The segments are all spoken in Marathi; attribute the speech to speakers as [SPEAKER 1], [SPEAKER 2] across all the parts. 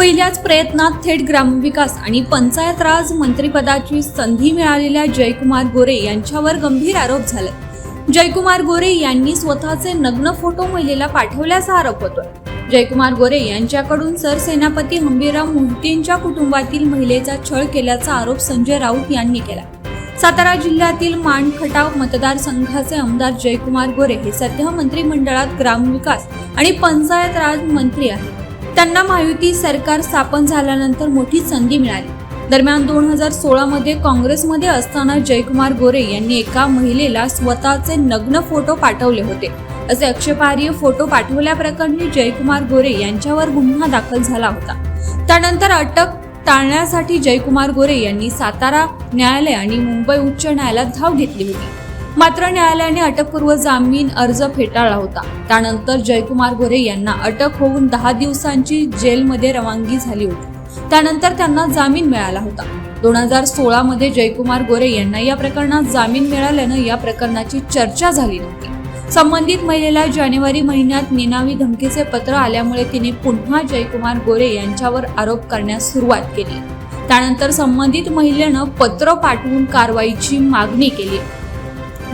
[SPEAKER 1] पहिल्याच प्रयत्नात थेट ग्रामविकास आणि पंचायत राज मंत्रिपदाची संधी मिळालेल्या जयकुमार गोरे यांच्यावर गंभीर आरोप झाले। जयकुमार गोरे यांनी स्वतःचे नग्न फोटो महिलेला पाठवल्याचा आरोप होतोय। जयकुमार गोरे यांच्याकडून सरसेनापती हंबीरराव मोहितेंच्या कुटुंबातील महिलेचा छळ केल्याचा आरोप संजय राऊत यांनी केला। सातारा जिल्ह्यातील माण खटाव मतदारसंघाचे आमदार जयकुमार गोरे हे सध्या मंत्रिमंडळात ग्रामविकास आणि पंचायत राज मंत्री आहेत। त्यांना महायुती सरकार स्थापन झाल्यानंतर मोठी संधी मिळाली। दरम्यान 2016 मध्ये काँग्रेसमध्ये असताना जयकुमार गोरे यांनी एका महिलेला स्वतःचे नग्न फोटो पाठवले होते। असे आक्षेपार्ह फोटो पाठवल्याप्रकरणी जयकुमार गोरे यांच्यावर गुन्हा दाखल झाला होता। त्यानंतर अटक टाळण्यासाठी जयकुमार गोरे यांनी सातारा न्यायालय आणि मुंबई उच्च न्यायालयात धाव घेतली होती। मात्र न्यायालयाने अटकपूर्व जामीन अर्ज फेटाळला होता। त्यानंतर जयकुमार गोरे यांना अटक होऊन 10 दिवसांची जेलमध्ये रवानगी झाली होती। त्यानंतर त्यांना जामीन मिळाला होता। 2016 मध्ये जयकुमार गोरे यांना या प्रकरणात जामीन मिळाल्यानं या प्रकरणाची चर्चा झाली नव्हती। संबंधित महिलेला जानेवारी महिन्यात निनावी धमकीचे पत्र आल्यामुळे तिने पुन्हा जयकुमार गोरे यांच्यावर आरोप करण्यास सुरुवात केली। त्यानंतर संबंधित महिलेनं पत्र पाठवून कारवाईची मागणी केली।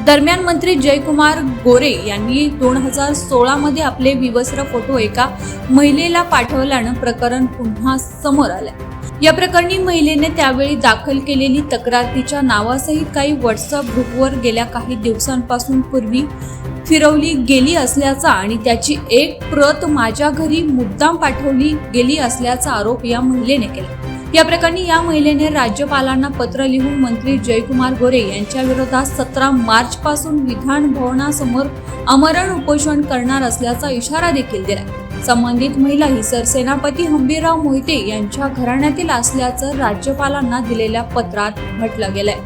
[SPEAKER 1] दरम्यान मंत्री जयकुमार गोरे यांनी 2016 मध्ये आपले विवस्त्र फोटो एका महिलेला पाठवल्यानं प्रकरण पुन्हा समोर आले। या प्रकरणी महिलेने त्यावेळी दाखल केलेली तक्रार तिच्या नावासहित काही व्हॉट्सअप ग्रुपवर गेल्या काही दिवसांपासून पूर्वी फिरवली गेली असल्याचा आणि त्याची एक प्रत माझ्या घरी मुद्दाम पाठवली गेली असल्याचा आरोप या महिलेने केला। या प्रकरणी या महिलेने राज्यपालांना पत्र लिहून मंत्री जयकुमार गोरे यांच्या विरोधात 17 मार्च पासून विधान भवनासमोर आमरण उपोषण करणार असल्याचा इशारा देखील दिला। संबंधित महिला ही सरसेनापती हंबीरराव मोहिते यांच्या घराण्यातील असल्याचं राज्यपालांना दिलेल्या पत्रात म्हटलं गेलंय।